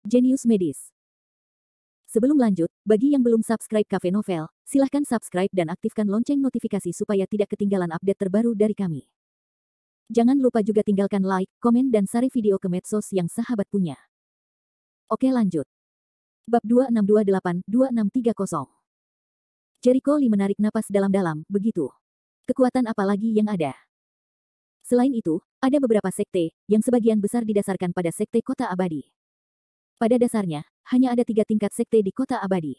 Jenius Medis. Sebelum lanjut, bagi yang belum subscribe Cafe Novel, silahkan subscribe dan aktifkan lonceng notifikasi supaya tidak ketinggalan update terbaru dari kami. Jangan lupa juga tinggalkan like, komen dan share video ke medsos yang sahabat punya. Oke lanjut. Bab 2628-2630. Jericho Lee menarik napas dalam-dalam, begitu. Kekuatan apa lagi yang ada? Selain itu, ada beberapa sekte, yang sebagian besar didasarkan pada sekte kota abadi. Pada dasarnya, hanya ada 3 tingkat sekte di kota abadi.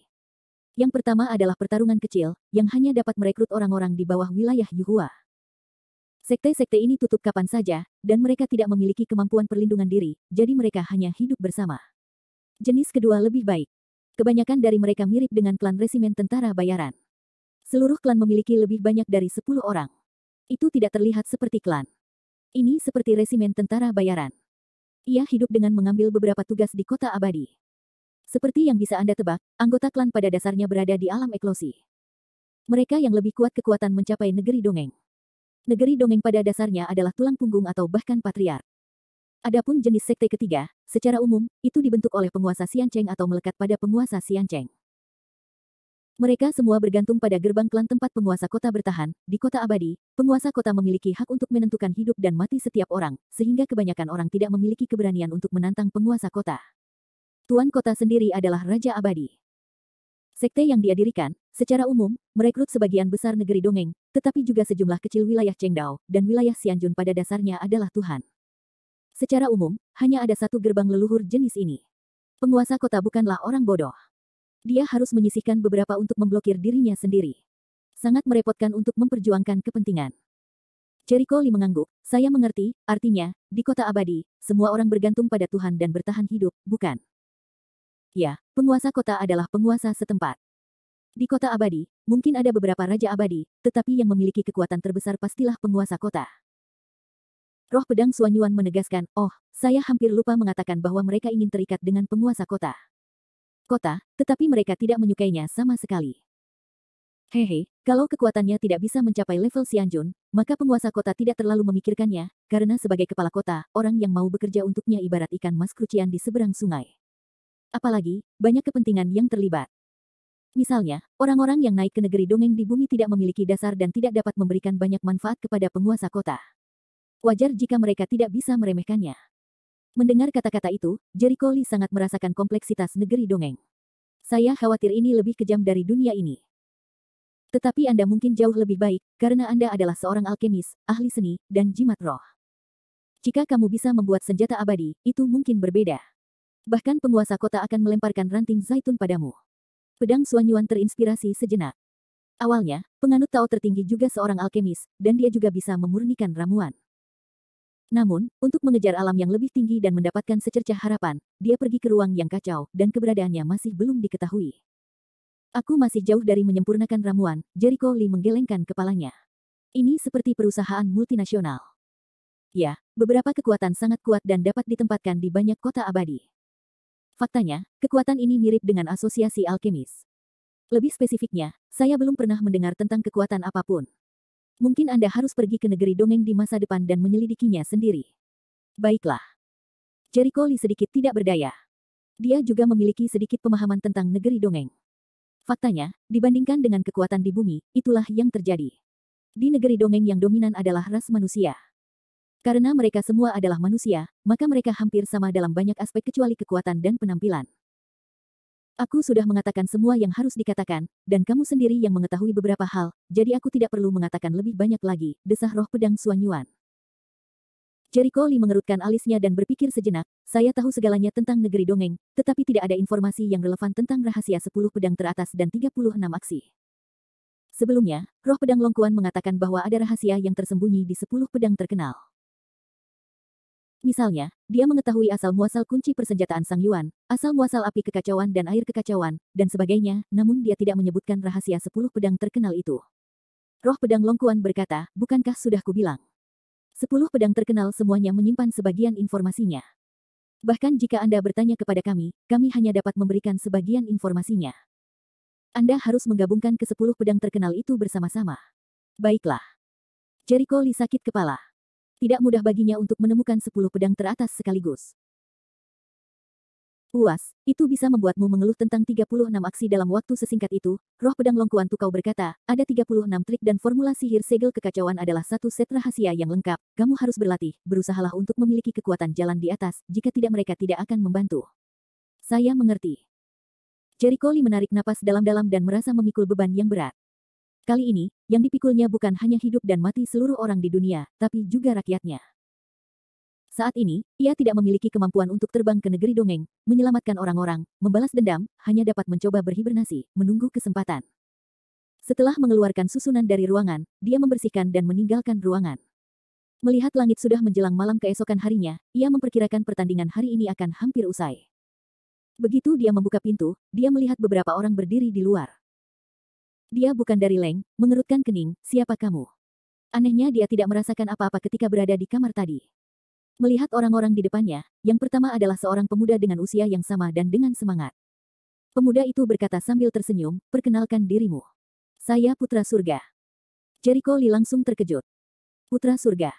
Yang pertama adalah pertarungan kecil, yang hanya dapat merekrut orang-orang di bawah wilayah Yuhua. Sekte-sekte ini tutup kapan saja, dan mereka tidak memiliki kemampuan perlindungan diri, jadi mereka hanya hidup bersama. Jenis kedua lebih baik. Kebanyakan dari mereka mirip dengan klan resimen tentara bayaran. Seluruh klan memiliki lebih banyak dari 10 orang. Itu tidak terlihat seperti klan. Ini seperti resimen tentara bayaran. Ia hidup dengan mengambil beberapa tugas di kota abadi. Seperti yang bisa Anda tebak, anggota klan pada dasarnya berada di alam eklosi. Mereka yang lebih kuat kekuatan mencapai negeri dongeng. Negeri dongeng pada dasarnya adalah tulang punggung atau bahkan patriark. Adapun jenis sekte ketiga, secara umum, itu dibentuk oleh penguasa Xiancheng atau melekat pada penguasa Xiancheng. Mereka semua bergantung pada gerbang klan tempat penguasa kota bertahan. Di kota abadi, penguasa kota memiliki hak untuk menentukan hidup dan mati setiap orang, sehingga kebanyakan orang tidak memiliki keberanian untuk menantang penguasa kota. Tuan kota sendiri adalah Raja Abadi. Sekte yang dia dirikan, secara umum, merekrut sebagian besar negeri dongeng, tetapi juga sejumlah kecil wilayah Chengdao, dan wilayah Xianjun pada dasarnya adalah Tuhan. Secara umum, hanya ada satu gerbang leluhur jenis ini. Penguasa kota bukanlah orang bodoh. Dia harus menyisihkan beberapa untuk memblokir dirinya sendiri. Sangat merepotkan untuk memperjuangkan kepentingan. Jericho Lee mengangguk, saya mengerti, artinya, di kota abadi, semua orang bergantung pada Tuhan dan bertahan hidup, bukan? Ya, penguasa kota adalah penguasa setempat. Di kota abadi, mungkin ada beberapa raja abadi, tetapi yang memiliki kekuatan terbesar pastilah penguasa kota. Roh pedang Suanyuan menegaskan, oh, saya hampir lupa mengatakan bahwa mereka ingin terikat dengan penguasa kota. Tetapi mereka tidak menyukainya sama sekali. Hehe, kalau kekuatannya tidak bisa mencapai level Xianjun, maka penguasa kota tidak terlalu memikirkannya, karena sebagai kepala kota, orang yang mau bekerja untuknya ibarat ikan mas krucian di seberang sungai. Apalagi, banyak kepentingan yang terlibat. Misalnya, orang-orang yang naik ke negeri dongeng di bumi tidak memiliki dasar dan tidak dapat memberikan banyak manfaat kepada penguasa kota. Wajar jika mereka tidak bisa meremehkannya. Mendengar kata-kata itu, Jericho Lee sangat merasakan kompleksitas negeri dongeng. Saya khawatir ini lebih kejam dari dunia ini. Tetapi Anda mungkin jauh lebih baik, karena Anda adalah seorang alkemis, ahli seni, dan jimat roh. Jika kamu bisa membuat senjata abadi, itu mungkin berbeda. Bahkan penguasa kota akan melemparkan ranting zaitun padamu. Pedang Suanyuan terinspirasi sejenak. Awalnya, penganut Tao tertinggi juga seorang alkemis, dan dia juga bisa memurnikan ramuan. Namun, untuk mengejar alam yang lebih tinggi dan mendapatkan secercah harapan, dia pergi ke ruang yang kacau, dan keberadaannya masih belum diketahui. Aku masih jauh dari menyempurnakan ramuan, Jericho Lee menggelengkan kepalanya. Ini seperti perusahaan multinasional. Ya, beberapa kekuatan sangat kuat dan dapat ditempatkan di banyak kota abadi. Faktanya, kekuatan ini mirip dengan asosiasi alkemis. Lebih spesifiknya, saya belum pernah mendengar tentang kekuatan apapun. Mungkin Anda harus pergi ke negeri dongeng di masa depan dan menyelidikinya sendiri. Baiklah. Jericho Lee sedikit tidak berdaya. Dia juga memiliki sedikit pemahaman tentang negeri dongeng. Faktanya, dibandingkan dengan kekuatan di bumi, itulah yang terjadi. Di negeri dongeng yang dominan adalah ras manusia. Karena mereka semua adalah manusia, maka mereka hampir sama dalam banyak aspek kecuali kekuatan dan penampilan. Aku sudah mengatakan semua yang harus dikatakan, dan kamu sendiri yang mengetahui beberapa hal, jadi aku tidak perlu mengatakan lebih banyak lagi, desah roh pedang Suanyuan. Jericho Lee mengerutkan alisnya dan berpikir sejenak, saya tahu segalanya tentang negeri dongeng, tetapi tidak ada informasi yang relevan tentang rahasia 10 pedang teratas dan 36 aksi. Sebelumnya, roh pedang Longkuan mengatakan bahwa ada rahasia yang tersembunyi di 10 pedang terkenal. Misalnya, dia mengetahui asal-muasal kunci persenjataan Sang Yuan, asal-muasal api kekacauan dan air kekacauan, dan sebagainya, namun dia tidak menyebutkan rahasia 10 pedang terkenal itu. Roh pedang Longkuan berkata, bukankah sudah kubilang? 10 pedang terkenal semuanya menyimpan sebagian informasinya. Bahkan jika Anda bertanya kepada kami hanya dapat memberikan sebagian informasinya. Anda harus menggabungkan ke-10 pedang terkenal itu bersama-sama. Baiklah. Jericho Lee sakit kepala. Tidak mudah baginya untuk menemukan 10 pedang teratas sekaligus. Puas, itu bisa membuatmu mengeluh tentang 36 aksi dalam waktu sesingkat itu. Roh pedang Longkuan Tukau berkata, ada 36 trik dan formula sihir segel kekacauan adalah satu set rahasia yang lengkap. Kamu harus berlatih, berusahalah untuk memiliki kekuatan jalan di atas, jika tidak mereka tidak akan membantu. Saya mengerti. Jericho Lee menarik napas dalam-dalam dan merasa memikul beban yang berat. Kali ini, yang dipikulnya bukan hanya hidup dan mati seluruh orang di dunia, tapi juga rakyatnya. Saat ini, ia tidak memiliki kemampuan untuk terbang ke negeri dongeng, menyelamatkan orang-orang, membalas dendam, hanya dapat mencoba berhibernasi, menunggu kesempatan. Setelah mengeluarkan susunan dari ruangan, dia membersihkan dan meninggalkan ruangan. Melihat langit sudah menjelang malam keesokan harinya, ia memperkirakan pertandingan hari ini akan hampir usai. Begitu dia membuka pintu, dia melihat beberapa orang berdiri di luar. Dia bukan dari Leng, mengerutkan kening, siapa kamu? Anehnya dia tidak merasakan apa-apa ketika berada di kamar tadi. Melihat orang-orang di depannya, yang pertama adalah seorang pemuda dengan usia yang sama dan dengan semangat. Pemuda itu berkata sambil tersenyum, perkenalkan dirimu. Saya Putra Surga. Jericho Lee langsung terkejut. Putra Surga.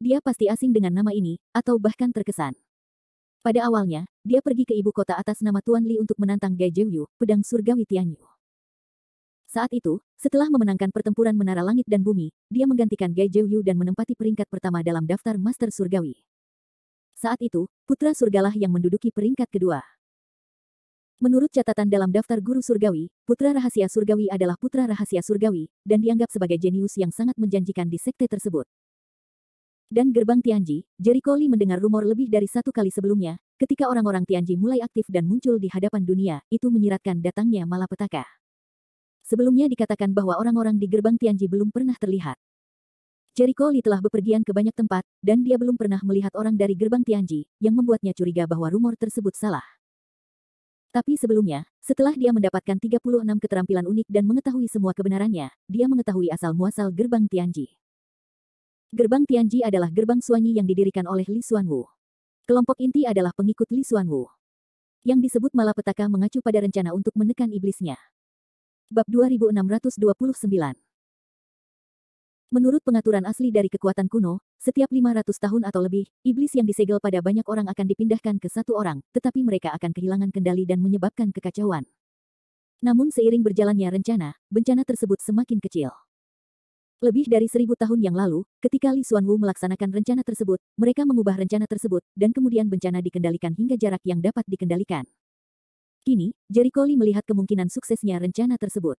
Dia pasti asing dengan nama ini, atau bahkan terkesan. Pada awalnya, dia pergi ke ibu kota atas nama Tuan Li untuk menantang Gai Zhouyu, pedang surgawi Tianyu. Saat itu, setelah memenangkan pertempuran Menara Langit dan Bumi, dia menggantikan Gai Zhouyu dan menempati peringkat pertama dalam daftar Master Surgawi. Saat itu, Putra Surgalah yang menduduki peringkat kedua. Menurut catatan dalam daftar Guru Surgawi, Putra Rahasia Surgawi adalah Putra Rahasia Surgawi, dan dianggap sebagai jenius yang sangat menjanjikan di sekte tersebut. Dan gerbang Tianji, Jericho Lee mendengar rumor lebih dari satu kali sebelumnya, ketika orang-orang Tianji mulai aktif dan muncul di hadapan dunia, itu menyiratkan datangnya malapetaka. Sebelumnya dikatakan bahwa orang-orang di gerbang Tianji belum pernah terlihat. Jericho Lee telah bepergian ke banyak tempat, dan dia belum pernah melihat orang dari gerbang Tianji, yang membuatnya curiga bahwa rumor tersebut salah. Tapi sebelumnya, setelah dia mendapatkan 36 keterampilan unik dan mengetahui semua kebenarannya, dia mengetahui asal-muasal gerbang Tianji. Gerbang Tianji adalah gerbang Suanyi yang didirikan oleh Li Xuanwu. Kelompok inti adalah pengikut Li Xuanwu. Yang disebut malapetaka mengacu pada rencana untuk menekan iblisnya. Bab 2629. Menurut pengaturan asli dari kekuatan kuno, setiap 500 tahun atau lebih, iblis yang disegel pada banyak orang akan dipindahkan ke satu orang, tetapi mereka akan kehilangan kendali dan menyebabkan kekacauan. Namun seiring berjalannya rencana, bencana tersebut semakin kecil. Lebih dari 1000 tahun yang lalu, ketika Li Xuanwu melaksanakan rencana tersebut, mereka mengubah rencana tersebut, dan kemudian bencana dikendalikan hingga jarak yang dapat dikendalikan. Kini, Jericho Lee melihat kemungkinan suksesnya rencana tersebut.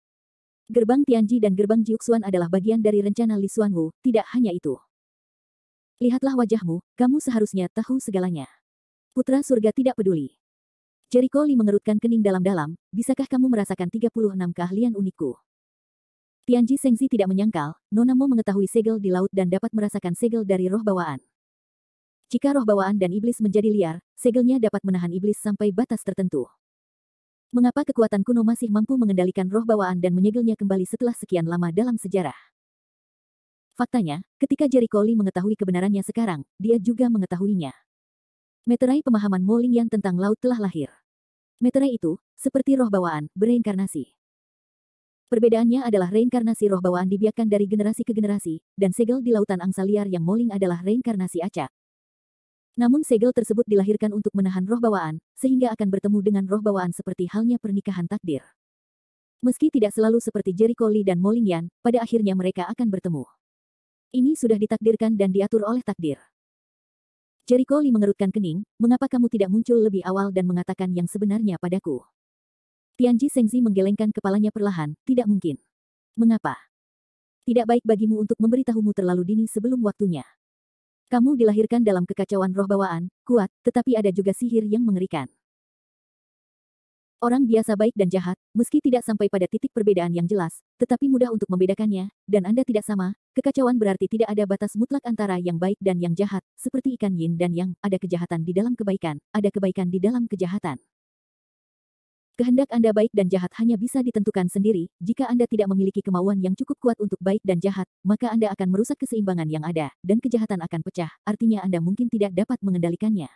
Gerbang Tianji dan gerbang Jiuxuan adalah bagian dari rencana Li Xuanwu, tidak hanya itu. Lihatlah wajahmu, kamu seharusnya tahu segalanya. Putra surga tidak peduli. Jericho Lee mengerutkan kening dalam-dalam, bisakah kamu merasakan 36 keahlian unikku? Tianji Shengzi tidak menyangkal, Nona Mo mengetahui segel di laut dan dapat merasakan segel dari roh bawaan. Jika roh bawaan dan iblis menjadi liar, segelnya dapat menahan iblis sampai batas tertentu. Mengapa kekuatan kuno masih mampu mengendalikan roh bawaan dan menyegelnya kembali setelah sekian lama dalam sejarah? Faktanya, ketika Jericho Lee mengetahui kebenarannya sekarang, dia juga mengetahuinya. Meterai pemahaman Mo Lingyan tentang laut telah lahir. Meterai itu, seperti roh bawaan, bereinkarnasi. Perbedaannya adalah reinkarnasi roh bawaan dibiarkan dari generasi ke generasi, dan segel di lautan angsa liar yang Mo Ling adalah reinkarnasi acak. Namun segel tersebut dilahirkan untuk menahan roh bawaan, sehingga akan bertemu dengan roh bawaan seperti halnya pernikahan takdir. Meski tidak selalu seperti Jericho Lee dan Mo Lingyan, pada akhirnya mereka akan bertemu. Ini sudah ditakdirkan dan diatur oleh takdir. Jericho Lee mengerutkan kening, mengapa kamu tidak muncul lebih awal dan mengatakan yang sebenarnya padaku? Tianji Shengzi menggelengkan kepalanya perlahan, tidak mungkin. Mengapa? Tidak baik bagimu untuk memberitahumu terlalu dini sebelum waktunya. Kamu dilahirkan dalam kekacauan roh bawaan, kuat, tetapi ada juga sihir yang mengerikan. Orang biasa baik dan jahat, meski tidak sampai pada titik perbedaan yang jelas, tetapi mudah untuk membedakannya, dan Anda tidak sama, kekacauan berarti tidak ada batas mutlak antara yang baik dan yang jahat, seperti ikan yin dan yang, ada kejahatan di dalam kebaikan, ada kebaikan di dalam kejahatan. Kehendak Anda baik dan jahat hanya bisa ditentukan sendiri. Jika Anda tidak memiliki kemauan yang cukup kuat untuk baik dan jahat, maka Anda akan merusak keseimbangan yang ada, dan kejahatan akan pecah, artinya Anda mungkin tidak dapat mengendalikannya.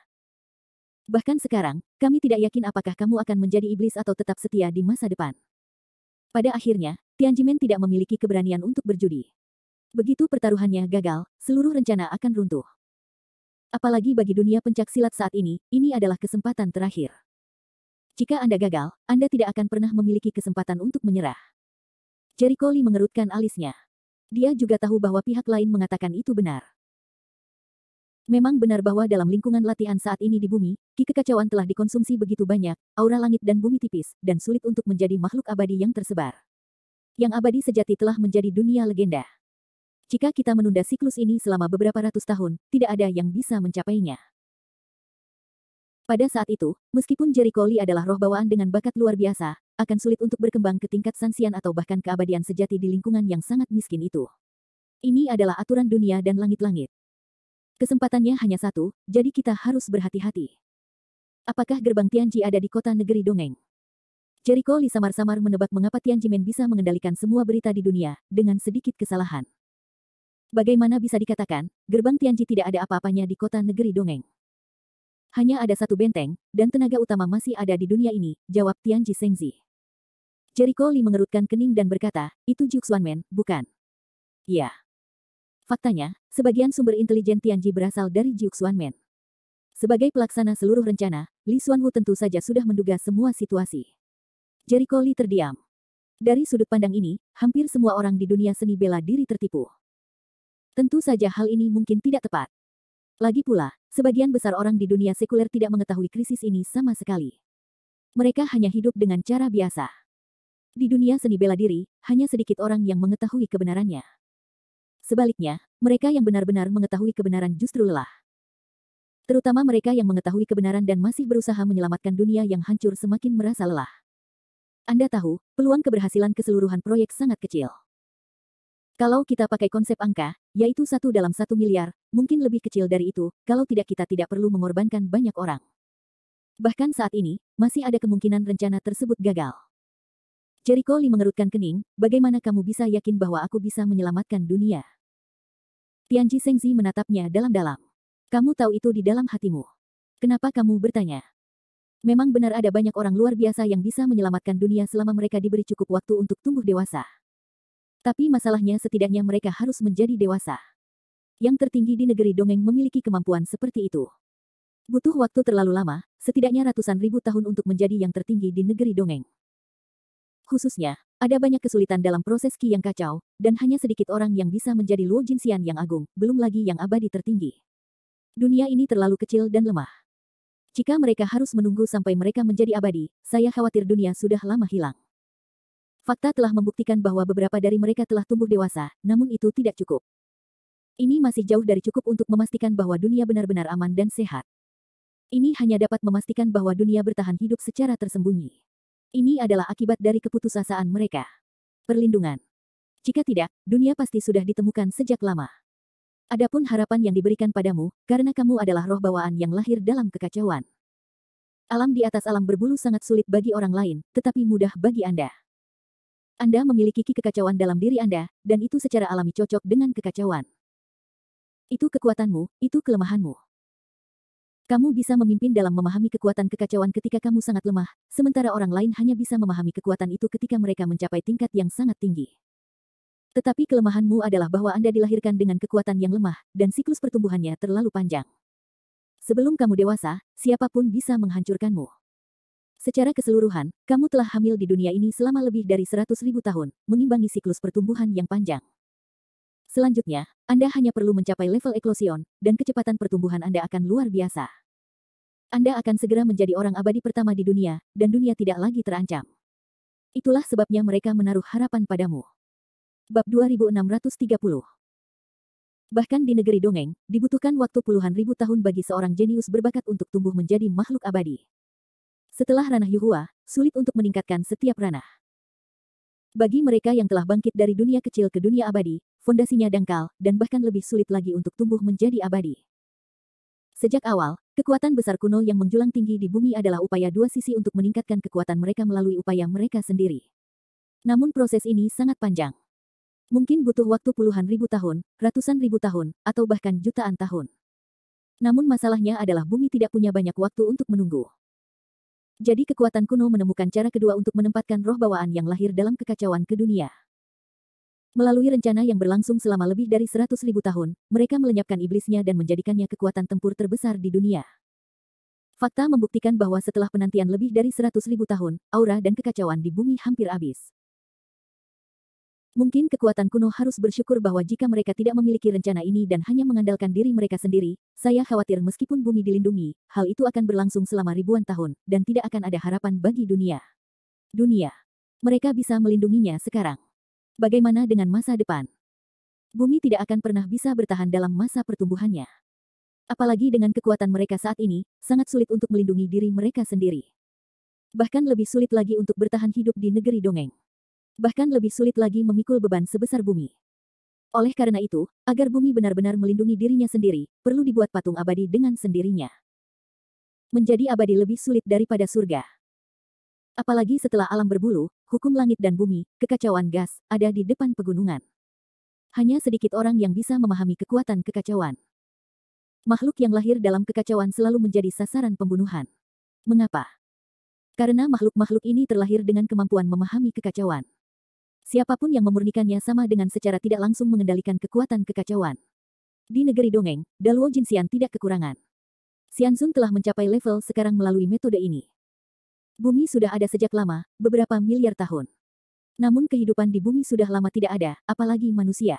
Bahkan sekarang, kami tidak yakin apakah kamu akan menjadi iblis atau tetap setia di masa depan. Pada akhirnya, Tianjimen tidak memiliki keberanian untuk berjudi. Begitu pertaruhannya gagal, seluruh rencana akan runtuh. Apalagi bagi dunia pencak silat saat ini adalah kesempatan terakhir. Jika Anda gagal, Anda tidak akan pernah memiliki kesempatan untuk menyerah. Jericho Lee mengerutkan alisnya. Dia juga tahu bahwa pihak lain mengatakan itu benar. Memang benar bahwa dalam lingkungan latihan saat ini di bumi, ki kekacauan telah dikonsumsi begitu banyak, aura langit dan bumi tipis, dan sulit untuk menjadi makhluk abadi yang tersebar. Yang abadi sejati telah menjadi dunia legenda. Jika kita menunda siklus ini selama beberapa ratus tahun, tidak ada yang bisa mencapainya. Pada saat itu, meskipun Jericho Lee adalah roh bawaan dengan bakat luar biasa, akan sulit untuk berkembang ke tingkat sansian atau bahkan keabadian sejati di lingkungan yang sangat miskin itu. Ini adalah aturan dunia dan langit-langit. Kesempatannya hanya satu, jadi kita harus berhati-hati. Apakah gerbang Tianji ada di kota negeri dongeng? Jericho Lee samar-samar menebak mengapa Tianjimen bisa mengendalikan semua berita di dunia, dengan sedikit kesalahan. Bagaimana bisa dikatakan, gerbang Tianji tidak ada apa-apanya di kota negeri dongeng? Hanya ada satu benteng, dan tenaga utama masih ada di dunia ini, jawab Tianji Shengzi. Jericho Lee mengerutkan kening dan berkata, itu Juxuanmen, bukan? Ya. Faktanya, sebagian sumber intelijen Tianji berasal dari Juxuanmen. Sebagai pelaksana seluruh rencana, Li Xuanwu tentu saja sudah menduga semua situasi. Jericho Lee terdiam. Dari sudut pandang ini, hampir semua orang di dunia seni bela diri tertipu. Tentu saja hal ini mungkin tidak tepat. Lagi pula, sebagian besar orang di dunia sekuler tidak mengetahui krisis ini sama sekali. Mereka hanya hidup dengan cara biasa. Di dunia seni bela diri, hanya sedikit orang yang mengetahui kebenarannya. Sebaliknya, mereka yang benar-benar mengetahui kebenaran justru lelah. Terutama mereka yang mengetahui kebenaran dan masih berusaha menyelamatkan dunia yang hancur semakin merasa lelah. Anda tahu, peluang keberhasilan keseluruhan proyek sangat kecil. Kalau kita pakai konsep angka, yaitu 1 dalam 1 miliar, mungkin lebih kecil dari itu, kalau tidak kita tidak perlu mengorbankan banyak orang. Bahkan saat ini, masih ada kemungkinan rencana tersebut gagal. Jericho Lee mengerutkan kening, bagaimana kamu bisa yakin bahwa aku bisa menyelamatkan dunia? Tianji Shengzi menatapnya dalam-dalam. Kamu tahu itu di dalam hatimu. Kenapa kamu bertanya? Memang benar ada banyak orang luar biasa yang bisa menyelamatkan dunia selama mereka diberi cukup waktu untuk tumbuh dewasa. Tapi masalahnya setidaknya mereka harus menjadi dewasa. Yang tertinggi di negeri dongeng memiliki kemampuan seperti itu. Butuh waktu terlalu lama, setidaknya ratusan ribu tahun untuk menjadi yang tertinggi di negeri dongeng. Khususnya, ada banyak kesulitan dalam proses Qi yang kacau, dan hanya sedikit orang yang bisa menjadi Luo Jinxian yang agung, belum lagi yang abadi tertinggi. Dunia ini terlalu kecil dan lemah. Jika mereka harus menunggu sampai mereka menjadi abadi, saya khawatir dunia sudah lama hilang. Fakta telah membuktikan bahwa beberapa dari mereka telah tumbuh dewasa, namun itu tidak cukup. Ini masih jauh dari cukup untuk memastikan bahwa dunia benar-benar aman dan sehat. Ini hanya dapat memastikan bahwa dunia bertahan hidup secara tersembunyi. Ini adalah akibat dari keputusasaan mereka. Perlindungan. Jika tidak, dunia pasti sudah ditemukan sejak lama. Adapun harapan yang diberikan padamu, karena kamu adalah roh bawaan yang lahir dalam kekacauan. Alam di atas alam berbulu sangat sulit bagi orang lain, tetapi mudah bagi Anda. Anda memiliki ki kekacauan dalam diri Anda, dan itu secara alami cocok dengan kekacauan. Itu kekuatanmu, itu kelemahanmu. Kamu bisa memimpin dalam memahami kekuatan kekacauan ketika kamu sangat lemah, sementara orang lain hanya bisa memahami kekuatan itu ketika mereka mencapai tingkat yang sangat tinggi. Tetapi kelemahanmu adalah bahwa Anda dilahirkan dengan kekuatan yang lemah, dan siklus pertumbuhannya terlalu panjang. Sebelum kamu dewasa, siapapun bisa menghancurkanmu. Secara keseluruhan, kamu telah hamil di dunia ini selama lebih dari 100.000 tahun, mengimbangi siklus pertumbuhan yang panjang. Selanjutnya, Anda hanya perlu mencapai level eklosion, dan kecepatan pertumbuhan Anda akan luar biasa. Anda akan segera menjadi orang abadi pertama di dunia, dan dunia tidak lagi terancam. Itulah sebabnya mereka menaruh harapan padamu. Bab 2630. Bahkan di negeri dongeng, dibutuhkan waktu puluhan ribu tahun bagi seorang jenius berbakat untuk tumbuh menjadi makhluk abadi. Setelah ranah Yuhua, sulit untuk meningkatkan setiap ranah. Bagi mereka yang telah bangkit dari dunia kecil ke dunia abadi, fondasinya dangkal, dan bahkan lebih sulit lagi untuk tumbuh menjadi abadi. Sejak awal, kekuatan besar kuno yang menjulang tinggi di bumi adalah upaya dua sisi untuk meningkatkan kekuatan mereka melalui upaya mereka sendiri. Namun proses ini sangat panjang. Mungkin butuh waktu puluhan ribu tahun, ratusan ribu tahun, atau bahkan jutaan tahun. Namun masalahnya adalah bumi tidak punya banyak waktu untuk menunggu. Jadi kekuatan kuno menemukan cara kedua untuk menempatkan roh bawaan yang lahir dalam kekacauan ke dunia. Melalui rencana yang berlangsung selama lebih dari 100.000 tahun, mereka melenyapkan iblisnya dan menjadikannya kekuatan tempur terbesar di dunia. Fakta membuktikan bahwa setelah penantian lebih dari 100.000 tahun, aura dan kekacauan di bumi hampir habis. Mungkin kekuatan kuno harus bersyukur bahwa jika mereka tidak memiliki rencana ini dan hanya mengandalkan diri mereka sendiri, saya khawatir meskipun bumi dilindungi, hal itu akan berlangsung selama ribuan tahun, dan tidak akan ada harapan bagi dunia. Mereka bisa melindunginya sekarang. Bagaimana dengan masa depan? Bumi tidak akan pernah bisa bertahan dalam masa pertumbuhannya. Apalagi dengan kekuatan mereka saat ini, sangat sulit untuk melindungi diri mereka sendiri. Bahkan lebih sulit lagi untuk bertahan hidup di negeri dongeng. Bahkan lebih sulit lagi memikul beban sebesar bumi. Oleh karena itu, agar bumi benar-benar melindungi dirinya sendiri, perlu dibuat patung abadi dengan sendirinya. Menjadi abadi lebih sulit daripada surga. Apalagi setelah alam berbulu, hukum langit dan bumi, kekacauan gas, ada di depan pegunungan. Hanya sedikit orang yang bisa memahami kekuatan kekacauan. Makhluk yang lahir dalam kekacauan selalu menjadi sasaran pembunuhan. Mengapa? Karena makhluk-makhluk ini terlahir dengan kemampuan memahami kekacauan. Siapapun yang memurnikannya sama dengan secara tidak langsung mengendalikan kekuatan kekacauan. Di negeri dongeng, Daluo Jinxian tidak kekurangan. Xianzun telah mencapai level sekarang melalui metode ini. Bumi sudah ada sejak lama, beberapa miliar tahun. Namun kehidupan di bumi sudah lama tidak ada, apalagi manusia.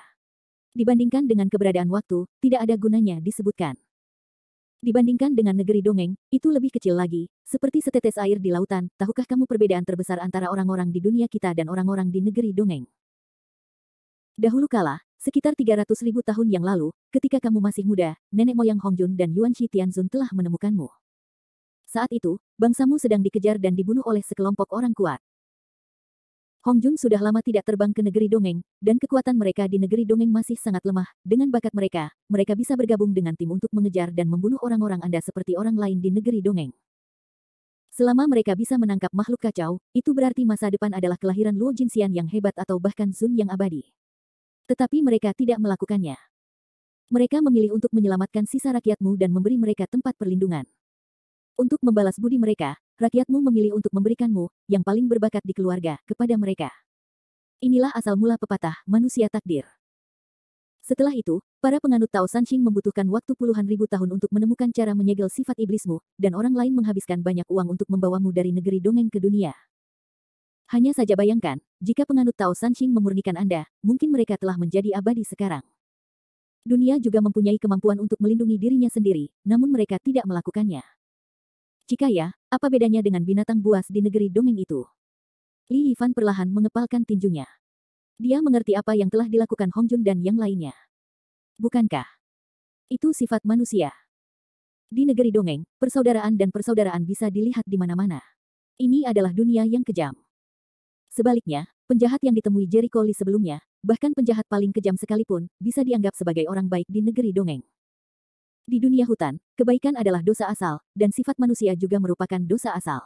Dibandingkan dengan keberadaan waktu, tidak ada gunanya disebutkan. Dibandingkan dengan negeri dongeng, itu lebih kecil lagi, seperti setetes air di lautan. Tahukah kamu perbedaan terbesar antara orang-orang di dunia kita dan orang-orang di negeri dongeng? Dahulu kala, sekitar 300.000 tahun yang lalu, ketika kamu masih muda, nenek moyang Hongjun dan Yuanshi Tianzun telah menemukanmu. Saat itu, bangsamu sedang dikejar dan dibunuh oleh sekelompok orang kuat. Hongjun sudah lama tidak terbang ke negeri dongeng, dan kekuatan mereka di negeri dongeng masih sangat lemah. Dengan bakat mereka, mereka bisa bergabung dengan tim untuk mengejar dan membunuh orang-orang Anda seperti orang lain di negeri dongeng. Selama mereka bisa menangkap makhluk kacau, itu berarti masa depan adalah kelahiran Luo Jinxian yang hebat atau bahkan Sun yang abadi. Tetapi mereka tidak melakukannya. Mereka memilih untuk menyelamatkan sisa rakyatmu dan memberi mereka tempat perlindungan. Untuk membalas budi mereka, rakyatmu memilih untuk memberikanmu, yang paling berbakat di keluarga, kepada mereka. Inilah asal mula pepatah, manusia takdir. Setelah itu, para penganut Tao Sanxing membutuhkan waktu puluhan ribu tahun untuk menemukan cara menyegel sifat iblismu, dan orang lain menghabiskan banyak uang untuk membawamu dari negeri dongeng ke dunia. Hanya saja bayangkan, jika penganut Tao Sanxing memurnikan Anda, mungkin mereka telah menjadi abadi sekarang. Dunia juga mempunyai kemampuan untuk melindungi dirinya sendiri, namun mereka tidak melakukannya. Jika ya, apa bedanya dengan binatang buas di negeri dongeng itu? Li Yifan perlahan mengepalkan tinjunya. Dia mengerti apa yang telah dilakukan Hongjun dan yang lainnya. Bukankah itu sifat manusia? Di negeri dongeng, persaudaraan dan persaudaraan bisa dilihat di mana-mana. Ini adalah dunia yang kejam. Sebaliknya, penjahat yang ditemui Jericho Lee sebelumnya, bahkan penjahat paling kejam sekalipun, bisa dianggap sebagai orang baik di negeri dongeng. Di dunia hutan, kebaikan adalah dosa asal, dan sifat manusia juga merupakan dosa asal.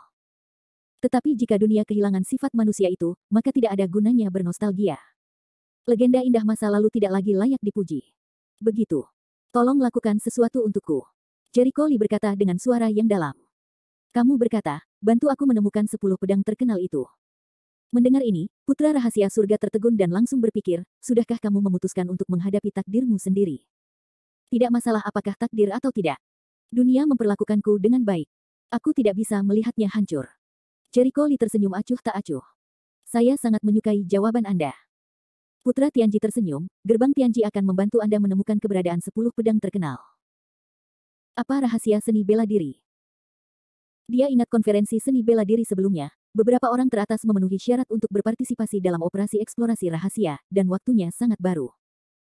Tetapi jika dunia kehilangan sifat manusia itu, maka tidak ada gunanya bernostalgia. Legenda indah masa lalu tidak lagi layak dipuji. Begitu. Tolong lakukan sesuatu untukku. Jericho Lee berkata dengan suara yang dalam. Kamu berkata, bantu aku menemukan 10 pedang terkenal itu. Mendengar ini, putra rahasia surga tertegun dan langsung berpikir, sudahkah kamu memutuskan untuk menghadapi takdirmu sendiri? Tidak masalah apakah takdir atau tidak. Dunia memperlakukanku dengan baik. Aku tidak bisa melihatnya hancur. Jericho Lee tersenyum acuh tak acuh. Saya sangat menyukai jawaban Anda. Putra Tianji tersenyum, gerbang Tianji akan membantu Anda menemukan keberadaan 10 pedang terkenal. Apa rahasia seni bela diri? Dia ingat konferensi seni bela diri sebelumnya, beberapa orang teratas memenuhi syarat untuk berpartisipasi dalam operasi eksplorasi rahasia, dan waktunya sangat baru.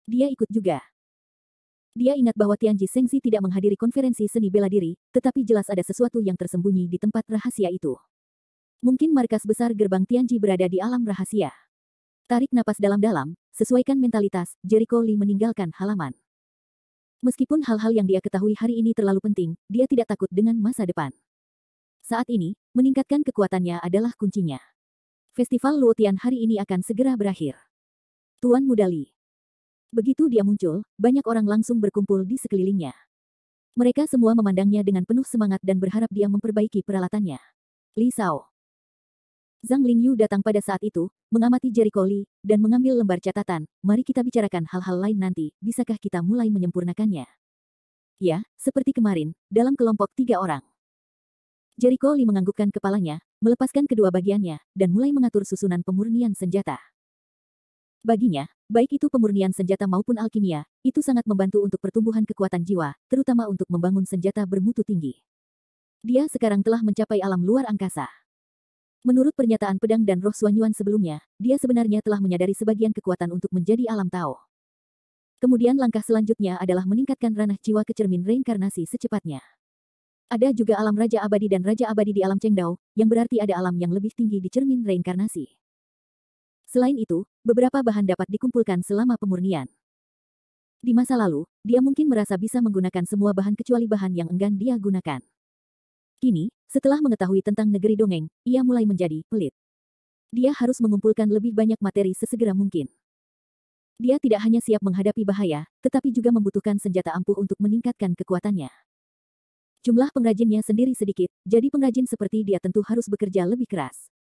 Dia ikut juga. Dia ingat bahwa Tianji Sengxi tidak menghadiri konferensi seni bela diri, tetapi jelas ada sesuatu yang tersembunyi di tempat rahasia itu. Mungkin markas besar gerbang Tianji berada di alam rahasia. Tarik napas dalam-dalam, sesuaikan mentalitas, Jericho Lee meninggalkan halaman. Meskipun hal-hal yang dia ketahui hari ini terlalu penting, dia tidak takut dengan masa depan. Saat ini, meningkatkan kekuatannya adalah kuncinya. Festival Luotian hari ini akan segera berakhir. Tuan Muda Li. Begitu dia muncul, banyak orang langsung berkumpul di sekelilingnya. Mereka semua memandangnya dengan penuh semangat dan berharap dia memperbaiki peralatannya. Li Sao. Zhang Lingyu datang pada saat itu, mengamati Jericho Lee, dan mengambil lembar catatan. Mari kita bicarakan hal-hal lain nanti, bisakah kita mulai menyempurnakannya? Ya, seperti kemarin, dalam kelompok 3 orang. Jericho Lee menganggukkan kepalanya, melepaskan kedua bagiannya, dan mulai mengatur susunan pemurnian senjata. Baginya, baik itu pemurnian senjata maupun alkimia, itu sangat membantu untuk pertumbuhan kekuatan jiwa, terutama untuk membangun senjata bermutu tinggi. Dia sekarang telah mencapai alam luar angkasa. Menurut pernyataan pedang dan roh Suanyuan sebelumnya, dia sebenarnya telah menyadari sebagian kekuatan untuk menjadi alam Tao. Kemudian langkah selanjutnya adalah meningkatkan ranah jiwa ke cermin reinkarnasi secepatnya. Ada juga alam Raja Abadi dan Raja Abadi di alam Chengdao, yang berarti ada alam yang lebih tinggi di cermin reinkarnasi. Selain itu, beberapa bahan dapat dikumpulkan selama pemurnian. Di masa lalu, dia mungkin merasa bisa menggunakan semua bahan kecuali bahan yang enggan dia gunakan. Kini, setelah mengetahui tentang negeri dongeng, ia mulai menjadi pelit. Dia harus mengumpulkan lebih banyak materi sesegera mungkin. Dia tidak hanya siap menghadapi bahaya, tetapi juga membutuhkan senjata ampuh untuk meningkatkan kekuatannya. Jumlah pengrajinnya sendiri sedikit, jadi pengrajin seperti dia tentu harus bekerja lebih keras.